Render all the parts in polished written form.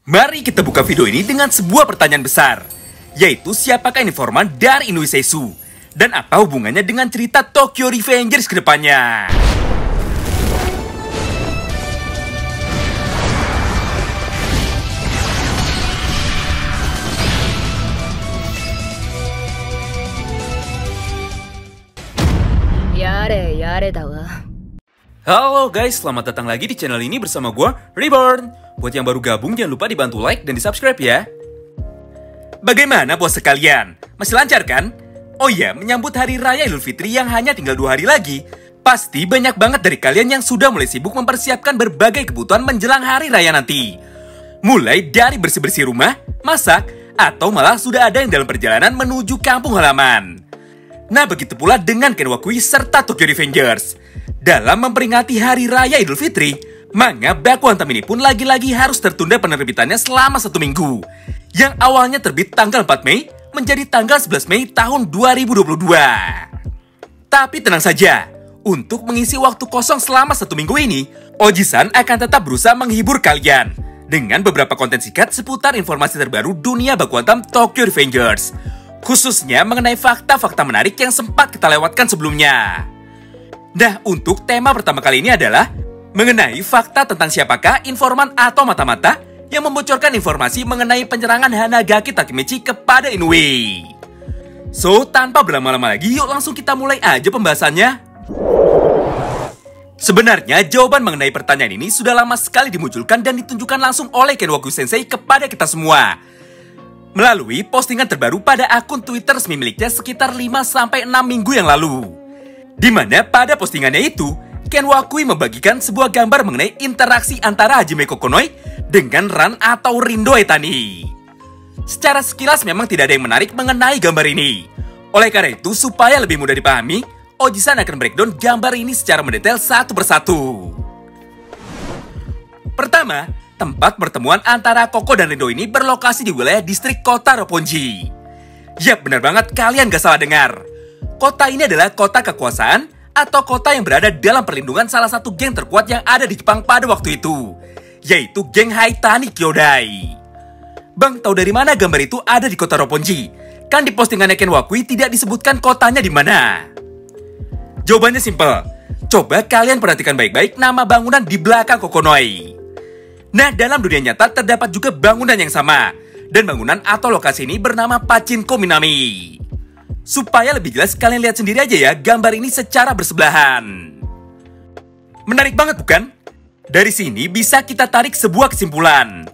Mari kita buka video ini dengan sebuah pertanyaan besar, yaitu siapakah informan dari Inui Seisu? Dan apa hubungannya dengan cerita Tokyo Revengers ke depannya? Yare da wa. Halo guys, selamat datang lagi di channel ini bersama gue, Reborn. Buat yang baru gabung, jangan lupa dibantu like dan di subscribe ya. Bagaimana puasa kalian? Masih lancar kan? Oh iya, menyambut Hari Raya Idul Fitri yang hanya tinggal 2 hari lagi, pasti banyak banget dari kalian yang sudah mulai sibuk mempersiapkan berbagai kebutuhan menjelang Hari Raya nanti. Mulai dari bersih-bersih rumah, masak, atau malah sudah ada yang dalam perjalanan menuju kampung halaman. Nah, begitu pula dengan Ken Wakui serta Tokyo Revengers. Dalam memperingati Hari Raya Idul Fitri, manga Bakuhantam ini pun lagi-lagi harus tertunda penerbitannya selama 1 minggu. Yang awalnya terbit tanggal 4 Mei, menjadi tanggal 11 Mei tahun 2022. Tapi tenang saja, untuk mengisi waktu kosong selama 1 minggu ini, Oji-san akan tetap berusaha menghibur kalian dengan beberapa konten singkat seputar informasi terbaru dunia Bakuhantam Tokyo Revengers. Khususnya mengenai fakta-fakta menarik yang sempat kita lewatkan sebelumnya. Nah, untuk tema pertama kali ini adalah mengenai fakta tentang siapakah informan atau mata-mata yang membocorkan informasi mengenai penyerangan Hanagaki Takemichi kepada Inui. So, tanpa berlama-lama lagi, yuk langsung kita mulai aja pembahasannya. Sebenarnya, jawaban mengenai pertanyaan ini sudah lama sekali dimunculkan dan ditunjukkan langsung oleh Ken Wakui Sensei kepada kita semua. Melalui postingan terbaru pada akun Twitter resmi miliknya sekitar 5-6 minggu yang lalu. Di mana pada postingannya itu, Ken Wakui membagikan sebuah gambar mengenai interaksi antara Hajime Kokonoi dengan Ran atau Rindo Etani. Secara sekilas memang tidak ada yang menarik mengenai gambar ini. Oleh karena itu, supaya lebih mudah dipahami, Oji-san akan breakdown gambar ini secara mendetail satu persatu. Pertama, tempat pertemuan antara Koko dan Rindo ini berlokasi di wilayah distrik kota Roppongi. Yap, benar banget, kalian gak salah dengar. Kota ini adalah kota kekuasaan atau kota yang berada dalam perlindungan salah satu geng terkuat yang ada di Jepang pada waktu itu, yaitu geng Haitani Kyodai. Bang, tahu dari mana gambar itu ada di kota Roppongi? Kan di postingannya Ken Wakui tidak disebutkan kotanya di mana. Jawabannya simpel. Coba kalian perhatikan baik-baik nama bangunan di belakang Kokonoi. Nah, dalam dunia nyata terdapat juga bangunan yang sama. Dan bangunan atau lokasi ini bernama Pachinko Minami. Supaya lebih jelas, kalian lihat sendiri aja ya gambar ini secara bersebelahan. Menarik banget bukan? Dari sini bisa kita tarik sebuah kesimpulan.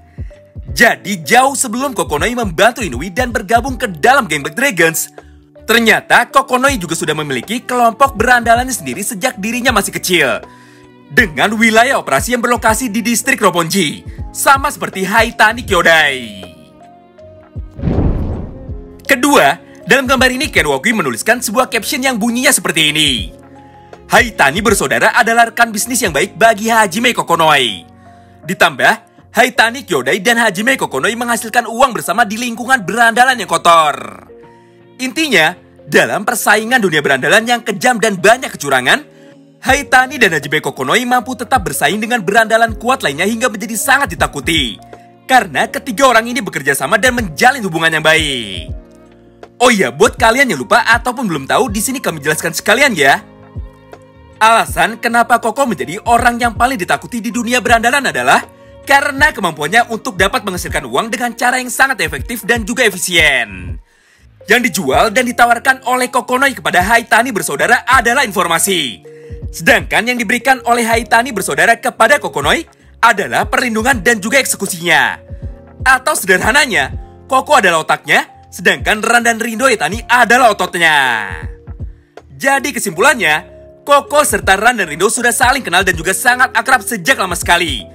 Jadi jauh sebelum Kokonoi membantu Inui dan bergabung ke dalam geng Black Dragons, ternyata Kokonoi juga sudah memiliki kelompok berandalannya sendiri sejak dirinya masih kecil. Dengan wilayah operasi yang berlokasi di distrik Roppongi, sama seperti Haitani Kyodai. Kedua, dalam gambar ini Ken Wakui menuliskan sebuah caption yang bunyinya seperti ini. Haitani bersaudara adalah rekan bisnis yang baik bagi Hajime Kokonoi. Ditambah, Haitani Kyodai dan Hajime Kokonoi menghasilkan uang bersama di lingkungan berandalan yang kotor. Intinya, dalam persaingan dunia berandalan yang kejam dan banyak kecurangan, Haitani dan Hajime Kokonoi mampu tetap bersaing dengan berandalan kuat lainnya hingga menjadi sangat ditakuti. Karena ketiga orang ini bekerja sama dan menjalin hubungan yang baik. Oh iya, buat kalian yang lupa ataupun belum tahu, di sini kami jelaskan sekalian ya. Alasan kenapa Koko menjadi orang yang paling ditakuti di dunia berandalan adalah karena kemampuannya untuk dapat menghasilkan uang dengan cara yang sangat efektif dan juga efisien. Yang dijual dan ditawarkan oleh Kokonoi kepada Haitani bersaudara adalah informasi. Sedangkan yang diberikan oleh Haitani bersaudara kepada Kokonoi adalah perlindungan dan juga eksekusinya. Atau sederhananya, Koko adalah otaknya, sedangkan Ran dan Rindo Etani adalah ototnya. Jadi kesimpulannya, Koko serta Ran dan Rindo sudah saling kenal dan juga sangat akrab sejak lama sekali.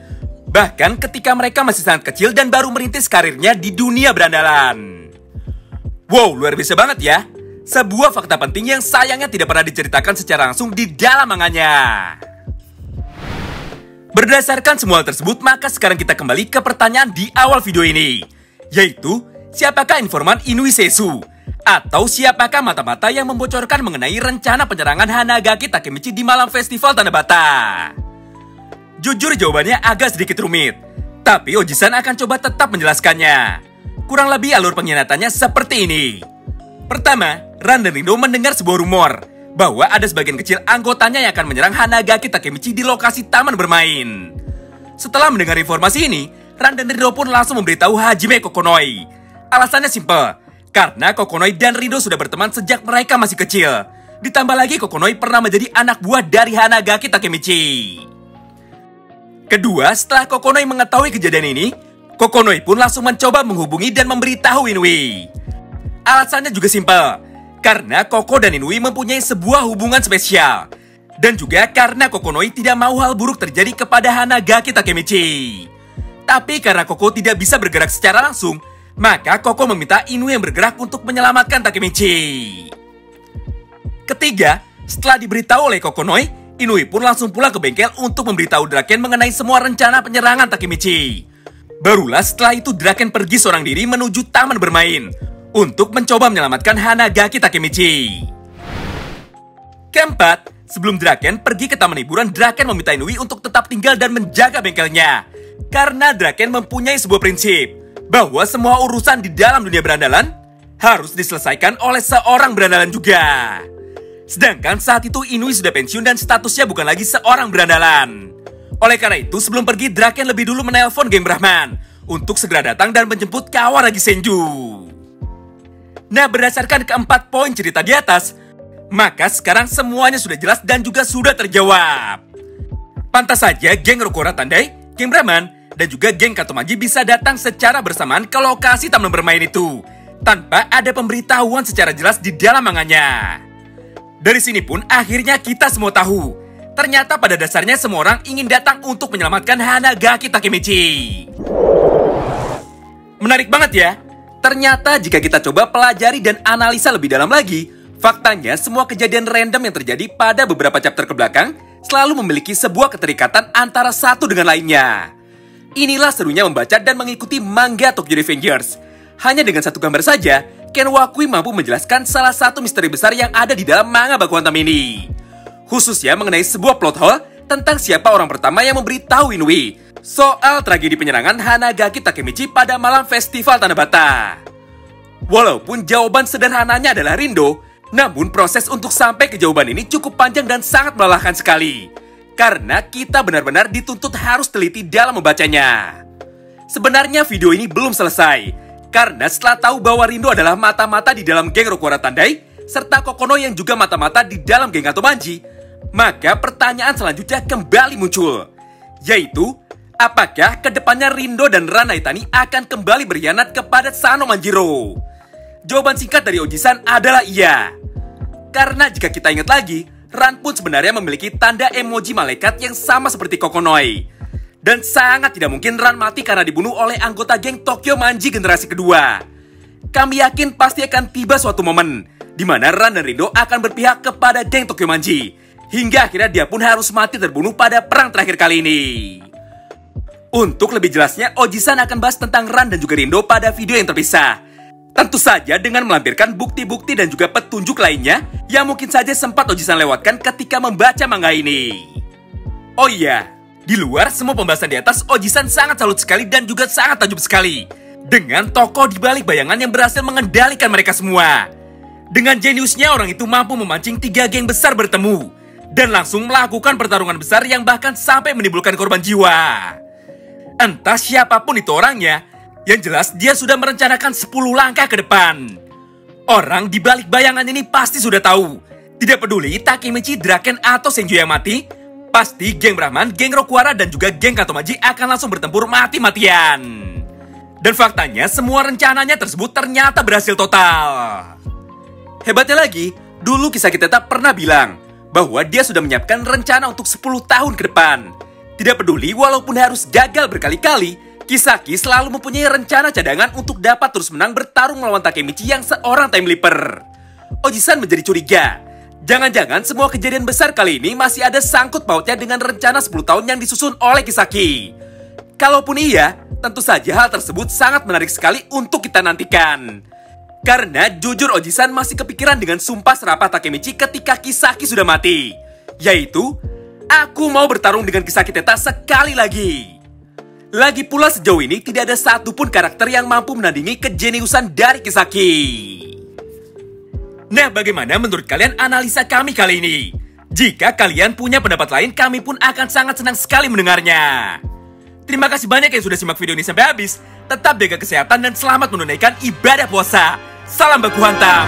Bahkan ketika mereka masih sangat kecil dan baru merintis karirnya di dunia berandalan. Wow, luar biasa banget ya. Sebuah fakta penting yang sayangnya tidak pernah diceritakan secara langsung di dalam manganya. Berdasarkan semua hal tersebut, maka sekarang kita kembali ke pertanyaan di awal video ini. Yaitu, siapakah informan Inui Seisu? Atau siapakah mata-mata yang membocorkan mengenai rencana penyerangan Hanagaki Takemichi di malam festival Tanabata? Jujur jawabannya agak sedikit rumit. Tapi Oji-san akan coba tetap menjelaskannya. Kurang lebih alur pengkhianatannya seperti ini. Pertama, Ran dan Rindo mendengar sebuah rumor bahwa ada sebagian kecil anggotanya yang akan menyerang Hanagaki Takemichi di lokasi taman bermain. Setelah mendengar informasi ini, Ran dan Rindo pun langsung memberitahu Hajime Kokonoi. Alasannya simpel, karena Kokonoi dan Rindo sudah berteman sejak mereka masih kecil. Ditambah lagi Kokonoi pernah menjadi anak buah dari Hanagaki Takemichi. Kedua, setelah Kokonoi mengetahui kejadian ini, Kokonoi pun langsung mencoba menghubungi dan memberitahu Inui. Alasannya juga simpel, karena Koko dan Inui mempunyai sebuah hubungan spesial. Dan juga karena Kokonoi tidak mau hal buruk terjadi kepada Hanagaki Takemichi. Tapi karena Koko tidak bisa bergerak secara langsung, maka Koko meminta Inui yang bergerak untuk menyelamatkan Takemichi. Ketiga, setelah diberitahu oleh Kokonoi, Inui pun langsung pulang ke bengkel untuk memberitahu Draken mengenai semua rencana penyerangan Takemichi. Barulah setelah itu Draken pergi seorang diri menuju taman bermain untuk mencoba menyelamatkan Hanagaki Takemichi. Keempat, sebelum Draken pergi ke taman hiburan, Draken meminta Inui untuk tetap tinggal dan menjaga bengkelnya. Karena Draken mempunyai sebuah prinsip, bahwa semua urusan di dalam dunia berandalan harus diselesaikan oleh seorang berandalan juga. Sedangkan saat itu Inui sudah pensiun dan statusnya bukan lagi seorang berandalan. Oleh karena itu, sebelum pergi, Draken lebih dulu menelpon geng Brahman untuk segera datang dan menjemput Kawaragi Senju. Nah, berdasarkan keempat poin cerita di atas, maka sekarang semuanya sudah jelas dan juga sudah terjawab. Pantas saja geng Rokura Tandai, geng Brahman, dan juga geng Katomaji bisa datang secara bersamaan ke lokasi taman bermain itu, tanpa ada pemberitahuan secara jelas di dalam manganya. Dari sini pun akhirnya kita semua tahu, ternyata pada dasarnya semua orang ingin datang untuk menyelamatkan Hanagaki Takemichi. Menarik banget ya. Ternyata jika kita coba pelajari dan analisa lebih dalam lagi, faktanya semua kejadian random yang terjadi pada beberapa chapter ke belakang selalu memiliki sebuah keterikatan antara satu dengan lainnya. Inilah serunya membaca dan mengikuti manga Tokyo Revengers. Hanya dengan satu gambar saja, Ken Wakui mampu menjelaskan salah satu misteri besar yang ada di dalam manga Baku Hantam ini. Khususnya mengenai sebuah plot hole tentang siapa orang pertama yang memberitahu Inui soal tragedi penyerangan Hanagaki Takemichi pada malam festival Tanabata. Walaupun jawaban sederhananya adalah Rindo, namun proses untuk sampai ke jawaban ini cukup panjang dan sangat melelahkan sekali. Karena kita benar-benar dituntut harus teliti dalam membacanya. Sebenarnya video ini belum selesai, karena setelah tahu bahwa Rindo adalah mata-mata di dalam geng Rokura Tandai, serta Kokono yang juga mata-mata di dalam geng Katomaji, maka pertanyaan selanjutnya kembali muncul, yaitu apakah kedepannya Rindo dan Ran Haitani akan kembali berkhianat kepada Sano Manjiro? Jawaban singkat dari Oji-san adalah iya. Karena jika kita ingat lagi, Ran pun sebenarnya memiliki tanda emoji malaikat yang sama seperti Kokonoi. Dan sangat tidak mungkin Ran mati karena dibunuh oleh anggota geng Tokyo Manji generasi kedua. Kami yakin pasti akan tiba suatu momen di mana Ran dan Rindo akan berpihak kepada geng Tokyo Manji, hingga akhirnya dia pun harus mati terbunuh pada perang terakhir kali ini. Untuk lebih jelasnya, Oji-san akan bahas tentang Ran dan juga Rindo pada video yang terpisah. Tentu saja dengan melampirkan bukti-bukti dan juga petunjuk lainnya yang mungkin saja sempat Oji-san lewatkan ketika membaca manga ini. Oh iya, di luar semua pembahasan di atas, Oji-san sangat salut sekali dan juga sangat takjub sekali dengan tokoh di balik bayangan yang berhasil mengendalikan mereka semua. Dengan jeniusnya, orang itu mampu memancing 3 geng besar bertemu dan langsung melakukan pertarungan besar yang bahkan sampai menimbulkan korban jiwa. Entah siapapun itu orangnya, yang jelas dia sudah merencanakan 10 langkah ke depan. Orang di balik bayangan ini pasti sudah tahu. Tidak peduli Takemichi, Draken, atau Senju yang mati, pasti geng Brahman, geng Rokuara, dan juga geng Katomaji akan langsung bertempur mati-matian. Dan faktanya semua rencananya tersebut ternyata berhasil total. Hebatnya lagi, dulu Kisaki Teta pernah bilang bahwa dia sudah menyiapkan rencana untuk 10 tahun ke depan. Tidak peduli walaupun harus gagal berkali-kali, Kisaki selalu mempunyai rencana cadangan untuk dapat terus menang bertarung melawan Takemichi yang seorang time leaper. Oji-san menjadi curiga. Jangan-jangan semua kejadian besar kali ini masih ada sangkut pautnya dengan rencana 10 tahun yang disusun oleh Kisaki. Kalaupun iya, tentu saja hal tersebut sangat menarik sekali untuk kita nantikan. Karena jujur Oji-san masih kepikiran dengan sumpah serapah Takemichi ketika Kisaki sudah mati, yaitu, aku mau bertarung dengan Kisaki Teta sekali lagi. Lagi pula sejauh ini tidak ada satupun karakter yang mampu menandingi kejeniusan dari Kisaki. Nah, bagaimana menurut kalian analisa kami kali ini? Jika kalian punya pendapat lain, kami pun akan sangat senang sekali mendengarnya. Terima kasih banyak yang sudah simak video ini sampai habis. Tetap jaga kesehatan dan selamat menunaikan ibadah puasa. Salam baku hantam.